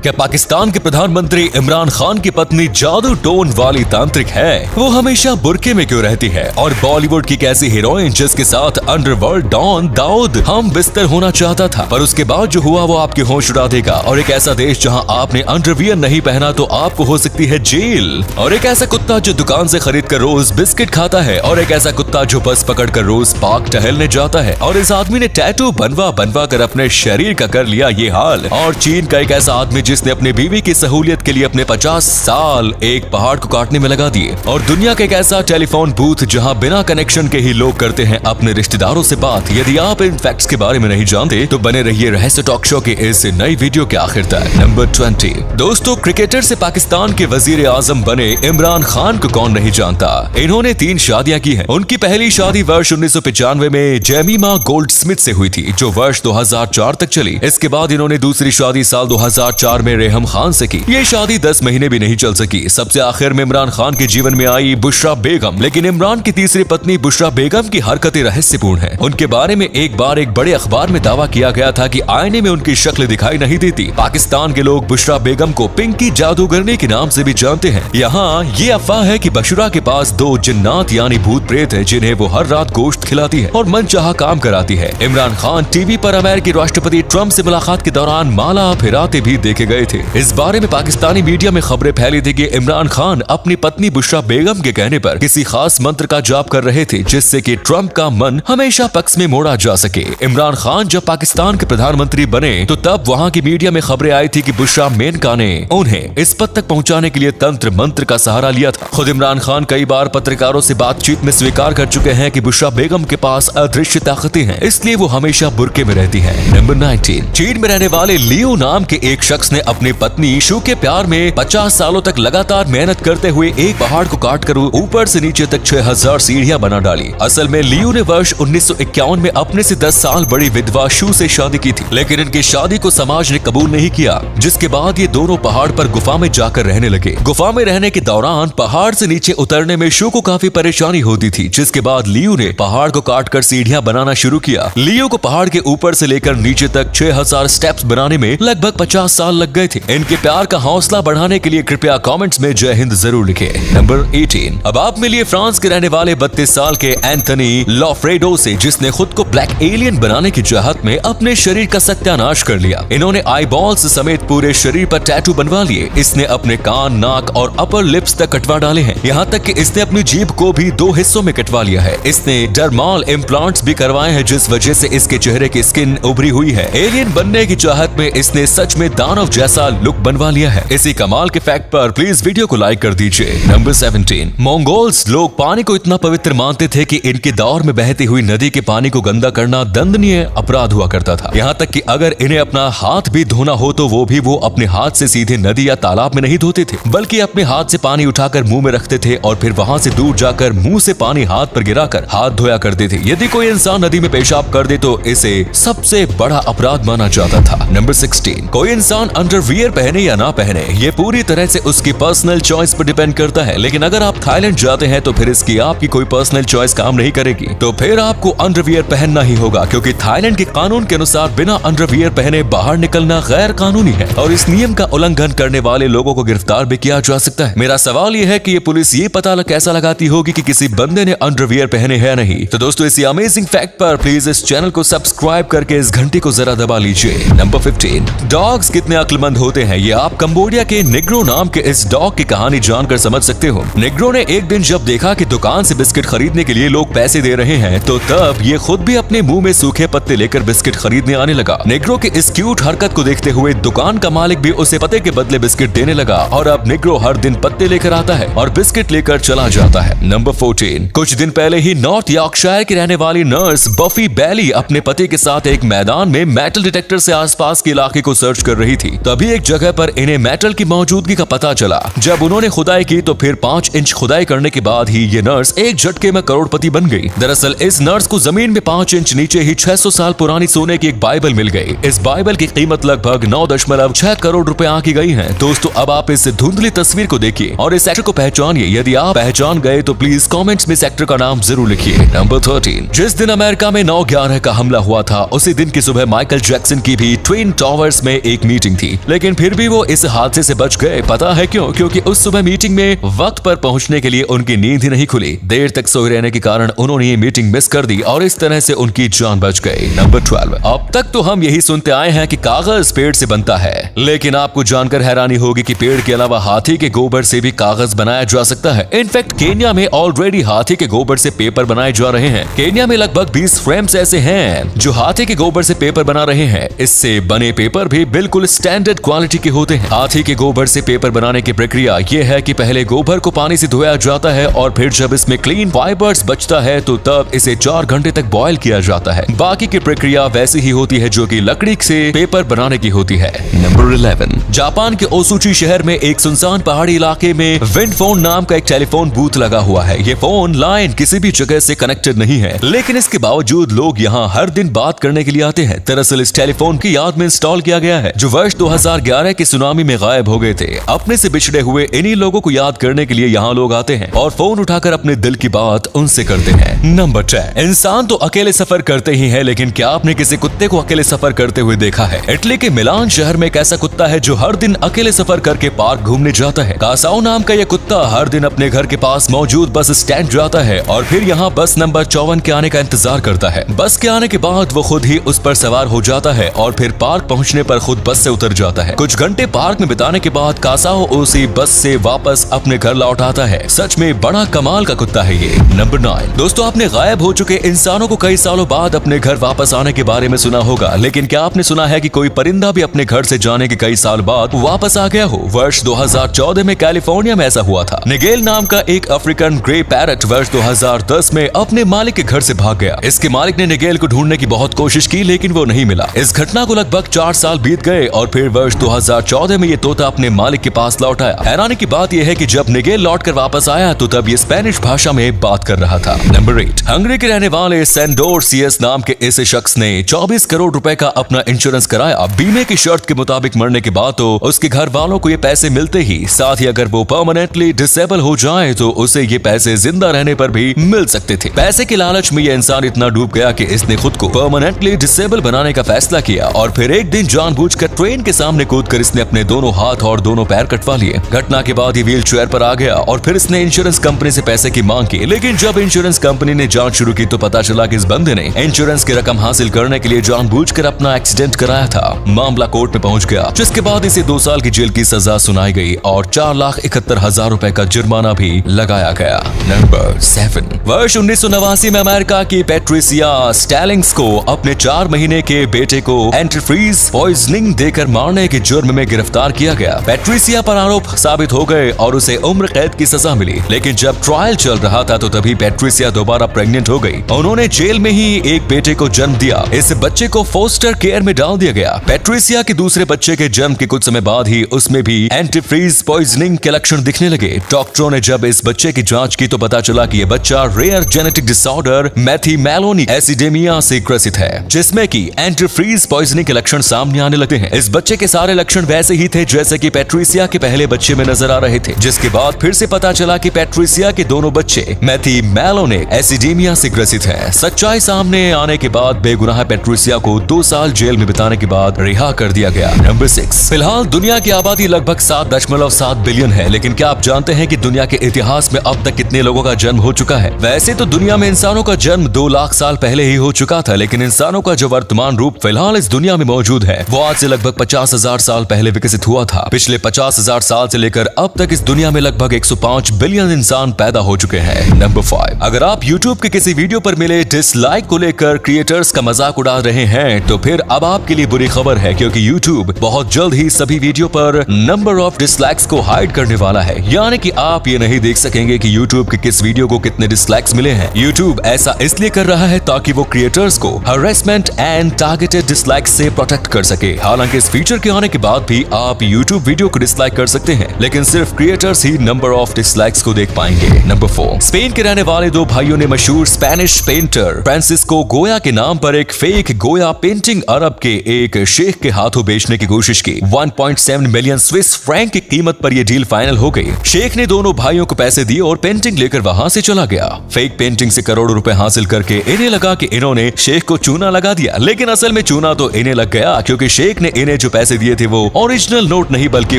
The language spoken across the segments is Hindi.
क्या पाकिस्तान के प्रधानमंत्री इमरान खान की पत्नी जादू टोन वाली तांत्रिक है? वो हमेशा बुर्के में क्यों रहती है? और बॉलीवुड की कैसी हीरोइन जिसके साथ अंडरवर्ल्ड डॉन दाऊद हम बिस्तर होना चाहता था, पर उसके बाद जो हुआ वो आपके होश उड़ा देगा। और एक ऐसा देश जहां आपने अंडरवियर नहीं पहना तो आपको हो सकती है जेल। और एक ऐसा कुत्ता जो दुकान से खरीद कर रोज बिस्किट खाता है, और एक ऐसा कुत्ता जो बस पकड़ कर रोज पार्क टहलने जाता है। और इस आदमी ने टैटू बनवा बनवा कर अपने शरीर का कर लिया ये हाल। और चीन का एक ऐसा आदमी जिसने अपनी बीवी की सहूलियत के लिए अपने 50 साल एक पहाड़ को काटने में लगा दिए। और दुनिया का एक ऐसा टेलीफोन बूथ जहां बिना कनेक्शन के ही लोग करते हैं अपने रिश्तेदारों से बात। यदि आप इन फैक्ट्स के बारे में नहीं जानते तो बने रहिए रहस्य टॉक शो के इस नई वीडियो के आखिर तक। नंबर 20। दोस्तों, क्रिकेटर से पाकिस्तान के वजीर आजम बने इमरान खान को कौन नहीं जानता। इन्होंने 3 शादियां की हैं। उनकी पहली शादी वर्ष 1995 में जेमिमा गोल्डस्मिथ से हुई थी, जो वर्ष 2004 तक चली। इसके बाद इन्होंने दूसरी शादी साल 2004 में रेहम खान से की। ये शादी 10 महीने भी नहीं चल सकी। सबसे आखिर में इमरान खान के जीवन में आई बुशरा बेगम। लेकिन इमरान की तीसरी पत्नी बुशरा बेगम की हरकतें रहस्यपूर्ण हैं। उनके बारे में एक बार एक बड़े अखबार में दावा किया गया था कि आईने में उनकी शक्ल दिखाई नहीं देती। पाकिस्तान के लोग बुशरा बेगम को पिंकी जादूगरनी के नाम से भी जानते हैं। यहाँ ये अफवाह है कि बुशरा के पास 2 जिन्नात यानी भूत प्रेत है, जिन्हें वो हर रात गोश्त खिलाती है और मनचाहा काम कराती है। इमरान खान टीवी पर अमेरिकी राष्ट्रपति ट्रंप से मुलाकात के दौरान माला फिराते भी देखे गए थे। इस बारे में पाकिस्तानी मीडिया में खबरें फैली थी कि इमरान खान अपनी पत्नी बुशरा बेगम के कहने पर किसी खास मंत्र का जाप कर रहे थे, जिससे कि ट्रंप का मन हमेशा पक्ष में मोड़ा जा सके। इमरान खान जब पाकिस्तान के प्रधानमंत्री बने तो तब वहां की मीडिया में खबरें आई थी कि बुशरा मेनका ने उन्हें इस पद तक पहुंचाने के लिए तंत्र मंत्र का सहारा लिया था। खुद इमरान खान कई बार पत्रकारों से बातचीत में स्वीकार कर चुके हैं कि बुशरा बेगम के पास अदृश्य ताकतें हैं, इसलिए वो हमेशा बुर्के में रहती है। नंबर 19। चीन में रहने वाले लियो नाम के एक शख्स ने अपनी पत्नी शू के प्यार में 50 सालों तक लगातार मेहनत करते हुए एक पहाड़ को काटकर ऊपर से नीचे तक 6000 सीढ़ियां बना डाली। असल में लियो ने वर्ष 1951 में अपने से 10 साल बड़ी विधवा शू से शादी की थी, लेकिन इनकी शादी को समाज ने कबूल नहीं किया, जिसके बाद ये दोनों पहाड़ पर गुफा में जाकर रहने लगे। गुफा में रहने के दौरान पहाड़ से नीचे उतरने में शू को काफी परेशानी होती थी, जिसके बाद लियो ने पहाड़ को काटकर सीढ़ियां बनाना शुरू किया। लियो को पहाड़ के ऊपर से लेकर नीचे तक 6000 स्टेप्स बनाने में लगभग 50 साल लग गए थे। इनके प्यार का हौसला बढ़ाने के लिए कृपया कमेंट्स में जय हिंद जरूर लिखें। नंबर 18। अब आप मिलिए फ्रांस के रहने वाले 32 साल के एंथनी लॉफ्रेडो से, जिसने खुद को ब्लैक एलियन बनाने की चाहत में अपने शरीर का सत्यानाश कर लिया। इन्होंने आई बॉल्स समेत पूरे शरीर पर टैटू बनवा लिए। इसने अपने कान, नाक और अपर लिप्स तक कटवा डाले हैं। यहाँ तक कि इसने अपनी जीभ को भी 2 हिस्सों में कटवा लिया है। इसने डर्माल इम्प्लांट्स भी करवाए हैं, जिस वजह से इसके चेहरे की स्किन उभरी हुई है। एलियन बनने की चाहत में इसने सच में दानव जैसा लुक बनवा लिया है। इसी कमाल के फैक्ट पर प्लीज वीडियो को लाइक कर दीजिए। नंबर 17। मंगोल्स लोग पानी को इतना पवित्र मानते थे कि इनके दौर में बहती हुई नदी के पानी को गंदा करना दंडनीय अपराध हुआ करता था। यहाँ तक कि अगर इन्हें अपना हाथ भी धोना हो तो वो अपने हाथ से सीधे नदी या तालाब में नहीं धोते थे, बल्कि अपने हाथ से पानी उठाकर मुंह में रखते थे और फिर वहां से दूर जाकर मुंह से पानी हाथ पर गिराकर हाथ धोया करते थे। यदि कोई इंसान नदी में पेशाब कर दे तो इसे सबसे बड़ा अपराध माना जाता था। नंबर 16। कोई इंसान अंडरवियर पहने या ना पहने, ये पूरी तरह से उसकी पर्सनल चॉइस पर डिपेंड करता है। लेकिन अगर आप थाईलैंड जाते हैं तो फिर इसकी आपकी कोई पर्सनल चॉइस काम नहीं करेगी, तो फिर आपको अंडरवियर पहनना ही होगा, क्योंकि थाईलैंड के कानून के अनुसार बिना अंडरवियर पहने बाहर निकलना गैर कानूनी है और इस नियम का उल्लंघन करने वाले लोगों को गिरफ्तार भी किया जा सकता है। मेरा सवाल ये है कि ये पुलिस ये पता कैसा लगाती होगी कि किसी बंदे ने अंडरवियर पहने हैं नहीं। तो दोस्तों, इसी अमेजिंग फैक्ट पर प्लीज इस चैनल को सब्सक्राइब करके इस घंटी को जरा दबा लीजिए। नंबर 15। डॉग्स कितने अक्लमंद होते हैं, ये आप कंबोडिया के निग्रो नाम के इस डॉग की कहानी जानकर समझ सकते हो। निग्रो ने एक दिन जब देखा कि दुकान से बिस्किट खरीदने के लिए लोग पैसे दे रहे हैं, तो तब ये खुद भी अपने मुंह में सूखे पत्ते लेकर बिस्किट खरीदने आने लगा। निग्रो की इस क्यूट हरकत को देखते हुए दुकान का मालिक भी उसे पत्ते के बदले बिस्किट देने लगा और अब निग्रो हर दिन पत्ते लेकर आता है और बिस्किट लेकर चला जाता है। नंबर 14। कुछ दिन पहले ही नॉर्थ यॉर्कशायर की रहने वाली नर्स बफी बैली अपने पति के साथ एक मैदान में मेटल डिटेक्टर से आसपास के इलाके को सर्च कर रही थी। तभी एक जगह पर इन्हें मेटल की मौजूदगी का पता चला। जब उन्होंने खुदाई की तो फिर 5 इंच खुदाई करने के बाद ही ये नर्स एक झटके में करोड़पति बन गई। दरअसल इस नर्स को जमीन में 5 इंच नीचे ही 600 साल पुरानी सोने की एक बाइबल मिल गई। इस बाइबल की कीमत लगभग 9.6 करोड़ रुपए आंकी गई है। दोस्तों, अब आप इस धुंधली तस्वीर को देखिए और इस एक्टर को पहचानिए। यदि आप पहचान गए तो प्लीज कमेंट्स में इस एक्टर का नाम जरूर लिखिए। नंबर 13। जिस दिन अमेरिका में 9/11 का हमला हुआ था, उसी दिन की सुबह माइकल जैक्सन की भी ट्विन टावर्स में एक मीटिंग थी। थी, लेकिन फिर भी वो इस हादसे से बच गए। पता है क्यों? क्योंकि उस सुबह मीटिंग में वक्त पर पहुंचने के लिए उनकी नींद ही नहीं खुली। देर तक सोए रहने के कारण उन्होंने ये मीटिंग मिस कर दी और इस तरह से उनकी जान बच गई। नंबर 12। अब तक तो हम यही सुनते आए हैं कि कागज पेड़ से बनता है, लेकिन आपको जानकर हैरानी होगी कि पेड़ के अलावा हाथी के गोबर से भी कागज बनाया जा सकता है। इनफैक्ट केन्या में ऑलरेडी हाथी के गोबर से पेपर बनाए जा रहे हैं। केन्या में लगभग 20 फ्रेम्स ऐसे हैं जो हाथी के गोबर से पेपर बना रहे हैं। इससे बने पेपर भी बिल्कुल स्टैंडर्ड क्वालिटी के होते हैं। हाथी के गोबर से पेपर बनाने की प्रक्रिया ये है कि पहले गोबर को पानी से धोया जाता है और फिर जब इसमें क्लीन फाइबर्स बचता है तो तब इसे 4 घंटे तक बॉयल किया जाता है। बाकी की प्रक्रिया वैसी ही होती है जो कि लकड़ी से पेपर बनाने की होती है। नंबर 11। जापान के ओसुची शहर में एक सुनसान पहाड़ी इलाके में विंडफोन नाम का एक टेलीफोन बूथ लगा हुआ है। ये फोन लाइन किसी भी जगह से कनेक्टेड नहीं है, लेकिन इसके बावजूद लोग यहाँ हर दिन बात करने के लिए आते हैं। दरअसल इस टेलीफोन की याद में इंस्टॉल किया गया है, जो वर्ष 2011 के सुनामी में गायब हो गए थे। अपने से बिछड़े हुए इन्हीं लोगों को याद करने के लिए यहाँ लोग आते हैं और फोन उठाकर अपने दिल की बात उनसे करते हैं। नंबर 10। इंसान तो अकेले सफर करते ही है, लेकिन क्या आपने किसी कुत्ते को अकेले सफर करते हुए देखा है? इटली के मिलान शहर में एक ऐसा कुत्ता है जो हर दिन अकेले सफर करके पार्क घूमने जाता है। कासाओ नाम का यह कुत्ता हर दिन अपने घर के पास मौजूद बस स्टैंड जाता है और फिर यहाँ बस नंबर 54 के आने का इंतजार करता है। बस के आने के बाद वो खुद ही उस पर सवार हो जाता है और फिर पार्क पहुँचने पर खुद बस से उतर जाता है। कुछ घंटे पार्क में बिताने के बाद कासाओ उसी बस से वापस अपने घर लौट आता है। सच में बड़ा कमाल का कुत्ता है ये। नंबर 9। दोस्तों, आपने गायब हो चुके इंसानों को कई सालों बाद अपने घर वापस आने के बारे में सुना होगा, लेकिन क्या आपने सुना है कि कोई परिंदा भी अपने घर से जाने के कई साल बाद वापस आ गया हो? वर्ष 2014 में कैलिफोर्निया में ऐसा हुआ था। निगेल नाम का एक अफ्रीकन ग्रे पैरट वर्ष 2010 में अपने मालिक के घर से भाग गया। इसके मालिक ने निगेल को ढूंढने की बहुत कोशिश की, लेकिन वो नहीं मिला। इस घटना को लगभग 4 साल बीत गए और फिर वर्ष 2014 में ये तोता अपने मालिक के पास लौट आया। हैरानी की बात यह है कि जब निगेल लौटकर वापस आया तो तब ये स्पेनिश भाषा में बात कर रहा था। नंबर 8। हंगरी के रहने वाले सेंडोर सीएस नाम के इस शख्स ने 24 करोड़ रुपए का अपना इंश्योरेंस कराया। बीमे की शर्त के मुताबिक मरने के बाद तो उसके घर वालों को ये पैसे मिलते ही, साथ ही अगर वो परमानेंटली डिसेबल हो जाए तो उसे ये पैसे जिंदा रहने पर भी मिल सकते थे। पैसे के लालच में ये इंसान इतना डूब गया कि इसने खुद को परमानेंटली डिसेबल बनाने का फैसला किया और फिर एक दिन जानबूझकर ट्रेन के सामने कूदकर इसने अपने दोनों हाथ और दोनों पैर कटवा लिए। घटना के बाद ये व्हील चेयर पर आ गया और फिर इसने इंश्योरेंस कंपनी से पैसे की मांग की, लेकिन जब इंश्योरेंस कंपनी ने जांच शुरू की तो पता चला कि इस बंदे ने इंश्योरेंस की रकम हासिल करने के लिए जानबूझकर अपना एक्सीडेंट कराया था। मामला कोर्ट में पहुंच गया, जिसके बाद इसे 2 साल की जेल की सजा सुनाई गई और 4,71,000 रुपए का जुर्माना भी लगाया गया। नंबर 7। वर्ष 1989 में अमेरिका की पैट्रिसिया स्टैलिंग्स को अपने 4 महीने के बेटे को एंटीफ्रीज पॉइजनिंग देकर मारने के जुर्म में गिरफ्तार किया गया। पैट्रिसिया पर आरोप साबित हो गए और उसे उम्र कैद की सजा मिली, लेकिन जब ट्रायल चल रहा था तो तभी पैट्रिसिया दोबारा प्रेग्नेंट हो गई। उन्होंने जेल में ही एक बेटे को जन्म दिया। इस बच्चे को फोस्टर केयर में डाल दिया गया। पैट्रिसिया के दूसरे बच्चे के जन्म के कुछ समय बाद ही उसमें भी एंटीफ्रीज पॉइजनिंग के लक्षण दिखने लगे। डॉक्टरों ने जब इस बच्चे की जांच की तो पता चला कि यह बच्चा रेयर जेनेटिक डिसऑर्डर मैथीमेलोनिक एसिडेमिया से ग्रसित है, जिसमें कि एंटीफ्रीज पॉइजनिंग के लक्षण सामने आने लगते हैं। इस बच्चे के सारे लक्षण वैसे ही थे जैसे कि पैट्रिसिया के पहले बच्चे में नजर आ रहे थे, जिसके बाद फिर से पता चला कि पैट्रिसिया के दोनों बच्चे मैथीमेलोनिक एसिडेमिया से ग्रसित हैं। सच्चाई सामने आने के बाद बेगुनाह पैट्रिसिया को 2 साल जेल में बिताने के बाद रिहा कर दिया गया। नंबर 6। फिलहाल दुनिया की आबादी लगभग 7.7 बिलियन है, लेकिन क्या आप जानते हैं कि दुनिया के इतिहास में अब तक कितने लोगों का जन्म हो चुका है? वैसे तो दुनिया में इंसानों का जन्म 2 लाख साल पहले ही हो चुका था, लेकिन इंसानों का जो वर्तमान रूप फिलहाल इस दुनिया में मौजूद है वो आज से लगभग 50,000 साल पहले विकसित हुआ था। पिछले 50,000 साल से लेकर अब तक इस दुनिया में लगभग 105 बिलियन इंसान पैदा हो चुके हैं। नंबर 5। अगर आप YouTube के किसी वीडियो पर मिले डिसलाइक को लेकर क्रिएटर्स का मजाक उड़ा रहे हैं तो फिर अब आपके लिए बुरी खबर है, क्योंकि YouTube बहुत जल्द ही सभी वीडियो पर नंबर ऑफ डिसलाइक्स को हाइड करने वाला है। यानी कि आप ये नहीं देख सकेंगे कि YouTube के किस वीडियो को कितने डिसलाइक्स मिले हैं। YouTube ऐसा इसलिए कर रहा है ताकि वो क्रिएटर्स को हरेसमेंट एंड टारगेटेड डिसलाइक्स से प्रोटेक्ट कर सके। हालांकि इस फीचर के आने के बाद भी आप YouTube वीडियो को डिसलाइक कर सकते हैं, लेकिन सिर्फ creators he number of dislikes को देख पाएंगे। नंबर 4। स्पेन के रहने वाले 2 भाइयों ने मशहूर स्पेनिश पेंटर फ्रांसिस्को गोया के नाम पर एक फेक गोया पेंटिंग अरब के एक शेख के हाथों बेचने की कोशिश की। 1.7 मिलियन स्विस फ्रैंक की कीमत पर यह डील फाइनल हो गई। शेख ने दोनों भाइयों को पैसे दिए और पेंटिंग लेकर वहां से चला गया। फेक पेंटिंग से करोड़ों रुपए हासिल करके इन्हें लगा कि इन्होंने शेख को चूना लगा दिया, लेकिन असल में चूना तो इन्हें लग गया, क्योंकि शेख ने इन्हें जो पैसे दिए थे वो ओरिजिनल नोट नहीं बल्कि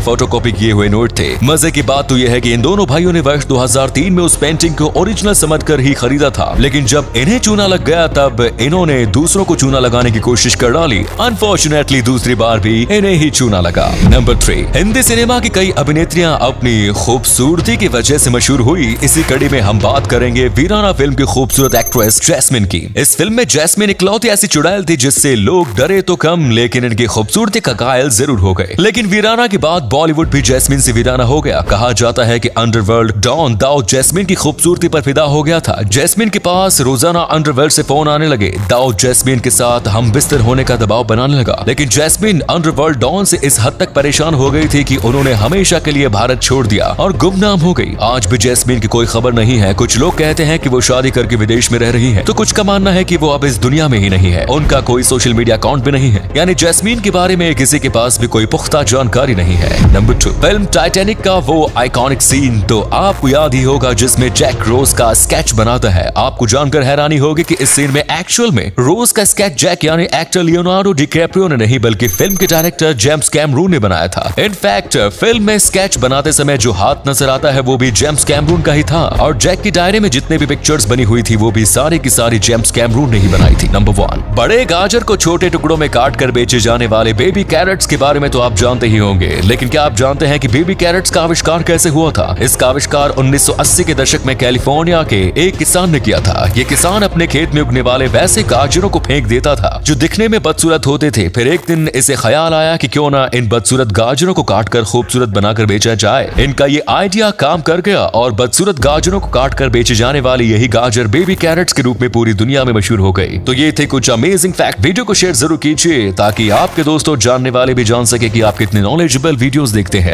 फोटोकॉपी किए हुए नोट थे। मजे की बात तो यह है कि इन दोनों भाइयों ने वर्ष 2003 में उस पेंटिंग को ओरिजिनल समझकर ही खरीदा था, लेकिन जब इन्हें चूना लग गया तब इन्होंने दूसरों को चूना लगाने की कोशिश कर डाली। अनफॉर्चुनेटली दूसरी बार भी इन्हें ही चूना लगा। नंबर 3, हिंदी सिनेमा की कई अभिनेत्रियां अपनी खूबसूरती की वजह से मशहूर हुई। इसी कड़ी में हम बात करेंगे वीराना फिल्म की खूबसूरत एक्ट्रेस जैस्मिन की। इस फिल्म में जैस्मिन इकलौती ऐसी चुड़ैल थी जिससे लोग डरे तो कम लेकिन इनकी खूबसूरती का घायल जरूर हो गए। लेकिन वीराना के बाद बॉलीवुड भी जैस्मिन से वीराना हो गया। कहा जाता है कि अंडरवर्ल्ड डॉन दाऊद जैस्मिन की खूबसूरती पर फिदा हो गया था। जैस्मिन के पास रोजाना अंडरवर्ल्ड से फोन आने लगे। दाऊद जैस्मिन के साथ हम बिस्तर होने का दबाव बनाने लगा, लेकिन जैस्मिन अंडरवर्ल्ड डॉन से इस हद तक परेशान हो गई थी कि उन्होंने हमेशा के लिए भारत छोड़ दिया और गुमनाम हो गई। आज भी जैस्मिन की कोई खबर नहीं है। कुछ लोग कहते हैं कि वो शादी करके विदेश में रह रही है, तो कुछ का मानना है कि वो अब इस दुनिया में ही नहीं है। उनका कोई सोशल मीडिया अकाउंट भी नहीं है, यानी जैस्मिन के बारे में किसी के पास भी कोई पुख्ता जानकारी नहीं है। नंबर 2, फिल्म टाइटैनिक का वो आइकॉनिक सीन तो आपको याद ही होगा जिसमें जैक रोज का स्केच बनाता है। आपको जानकर हैरानी होगी कि इस सीन में एक्चुअल में रोज का स्केच जैक यानी एक्टर लियोनार्डो डिकैप्रियो ने नहीं बल्कि फिल्म के डायरेक्टर जेम्स कैमरून ने बनाया था। इनफैक्ट फिल्म में स्केच बनाते समय जो हाथ नजर आता है वो भी जेम्स कैमरून का ही था और जैक की डायरी में जितने भी पिक्चर्स बनी हुई थी वो भी सारी की सारी जेम्स कैमरून ने ही बनाई थी। नंबर 1, बड़े गाजर को छोटे टुकड़ों में काट कर बेचे जाने वाले बेबी कैरेट्स के बारे में तो आप जानते ही होंगे, लेकिन क्या आप जानते हैं कि बेबी कैरेट्स का आविष्कार कैसे हुआ था? इसका आविष्कार 1980 के दशक में कैलिफोर्निया के एक किसान ने किया था। ये किसान अपने खेत में उगने वाले वैसे गाजरों को फेंक देता था जो दिखने में बदसूरत होते थे। फिर एक दिन इसे ख्याल आया कि क्यों ना इन बदसूरत गाजरों को काटकर खूबसूरत बनाकर बेचा जाए। इनका ये आइडिया काम कर गया और बदसूरत गाजरों को काटकर बेचे जाने वाली यही गाजर बेबी कैरेट्स के रूप में पूरी दुनिया में मशहूर हो गई। तो ये थे कुछ अमेजिंग फैक्ट। वीडियो को शेयर जरूर कीजिए ताकि आपके दोस्तों जानने वाले भी जान सके कि आप कितने नॉलेजेबल वीडियोस देखते हैं।